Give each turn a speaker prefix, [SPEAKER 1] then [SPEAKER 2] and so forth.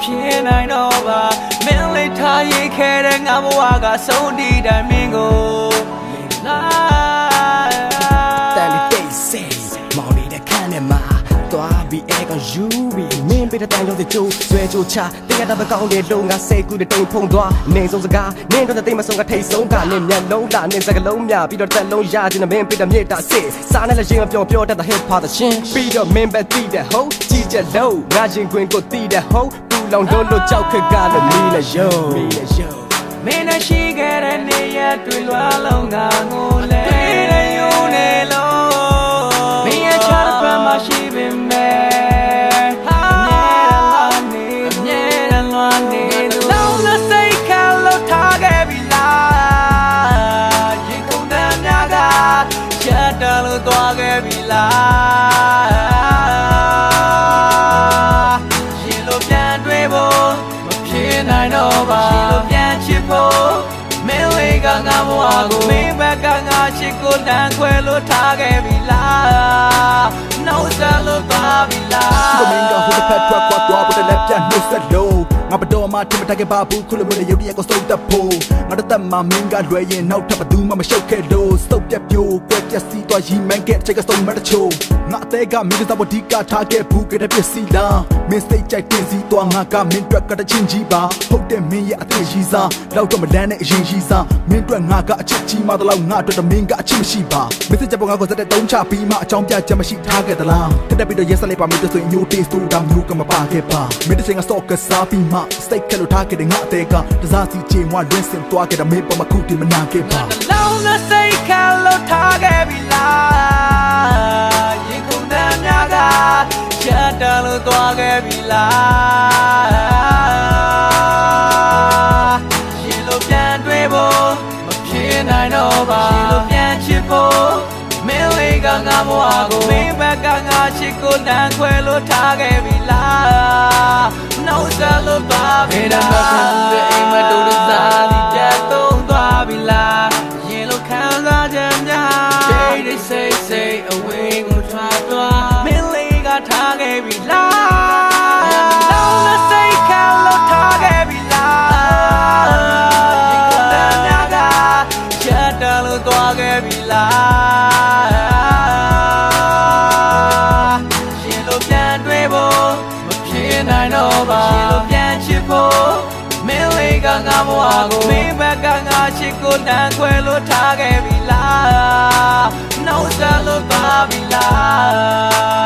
[SPEAKER 1] ဖြစ်နိုင်တော့ပါမင်းလေးထားရိတ်ခဲ့တဲ့ငါဘဝကဆုံးဒီတိုင်းမင်းကိုလာ
[SPEAKER 2] တန်လေးတိတ်ဆိတ်မောင်နေတဲ့ခန်းထဲမှာသွားပြီးအဲကောင်ယူပြီးမင်းပေးတဲ့တန်ရုံးစကြိုးဆွဲကြိုးချတင်ရတဲ့ကောင်းတဲ့လုံးငါစိတ်ကူးတဲ့တိမ်ဖုံသွားနေဆုံးစကားနင်းတော့တဲ့တိမ်မဆုံးကထိတ်ဆုံးကနင်းမျက်လုံးလာနင်းစကလုံးမြပြီးတော့တက်လုံးရခြင်းနဲ့မင်းပေးတဲ့မြေတာစစ်စားနဲ့လည်းရင်ပြောပြောတတ်တဲ့ hip hop တဲ့ရှင်ပြီးတော့မင်းပဲတီးတဲ့ဟုတ်ကြီးချက်လုံးငါရင်ခွင်ကိုတီးတဲ့ဟုတ်ပူလောင်တော့လို့ကြောက်ခက်ကလည်းမီးနဲ့ယုံ
[SPEAKER 1] မင်းနဲ့ရှိခဲ့တဲ့နေရတွေ့လွားလုံးငါငိုလဲတွေ့တဲ့ယုံနေလို့မင်းရဲ့ချမ်းသာမှရှိပေမဲ့သွားခဲ့ပြီလားရှင်လိုပြန်တွေ့ဖို့မဖြစ်နိုင်တော့ပါရှင်လိုပြန်ချစ်ဖို့မင်းလေးကငါဘဝကိုမင်းဘက်ကငါချစ်ကိုတန်းခွဲလို့ထားခဲ့ပြီလားနှုတ်ဆက်လို့သွားပြီလား
[SPEAKER 2] မင်းကဟိုတစ်ဖက်ထွက်ခွာသွားဖို့လည်းပြန်နှုတ်ဆက်လို့ငါဘတော်မှထင်မထားခဲ့ပါဘူးခုလိုမျိုးရုပ်ရည်ကိုစုပ်တက်ဖို့ငါတို့တက်မှမင်းကလွယ်ရင်နောက်ထပ်ဘသူမှမရှုပ်ခဲ့လို့စုပ်ပြက်ပြိုကွက်ပြက်စီးသွားရီမန်ကက်ချိတ်ကစုံမတချို့ငါအသေးကမင်းတို့ဘဒီကထားခဲ့ဘူးကြတဲ့ပြစီလားမင်းစိတ်ကြိုက်တင်စီသွားငါကမင်းတွက်ကတချင်းကြီးပါဟုတ်တယ်မင်းရဲ့အသေးရှိစားလောက်တော့မလန်းတဲ့အရင်ရှိစားမင်းတွက်ငါကအချစ်ကြီးမှတော့ငါအတွက်မင်းကအချစ်မရှိပါမင်းစိတ်ကြပေါ်ငါကိုစတဲ့တုံးချပြီးမှအကြောင်းပြချက်မရှိထားခဲ့သလားတက်ပြီးတော့ရက်စလေးပါမင်းတို့ဆိုရင်ညိုတေးစူတောင်မျိုးကမပါခဲ့ပါမင်းတို့ချင်းကစော့ကစားပြီးမှစိတ်ကလို့ထားခဲ့တဲ့ငါအသေးကတစားစီချေမွားလွင်းစင်သွားခဲ့တဲ့မင်းပေါ်မှာခုတင်မနာခဲ့ပါ
[SPEAKER 1] လောင်းတဲ့စိတ်ကလို့ထားခဲ့ပြီလားရင်ခုန်တဲ့များကချက်တလို့သွားခဲ့ပြီလားရှင်လိုပြန်တွေ့ဖို့မဖြစ်နိုင်တော့ပါရှင်လိုပြန်ချစ်ဖို့မင်းလေးကငါဘဝကိုမင်းဘက်ကငါချစ်ကိုတန်းခွဲလို့ထားခဲ့ပြီလားနှုတ်ဆက်လို့ပါပြီလားအိမ်မတူတဲ့စားဒီပြတ်သုံးသွားပြီလားရင်လိုခံစားချက်များတိတ်ဆိတ်ဆိတ်အဝေးကိုထွက်သွားမင်းလေးကထားခဲ့ပြီလားလောင်းတဲ့စိတ်ခံလို့ထားခဲ့ပြီလားဒီကတည်းကချက်တလို့သွားခဲ့ပြီလားရှင်လိုပြန်တွေ့ဖို့မဖြစ်နိုင်တော့ပါရှင်လိုပြန်ချစ်ဖို့မင်းလေးကငါဘဝကိုမင်းဘက်ကငါချစ်ကိုတန်းခွဲလို့ထားခဲ့ပြီလားနှုတ်ဆက်လို့သွားပြီလား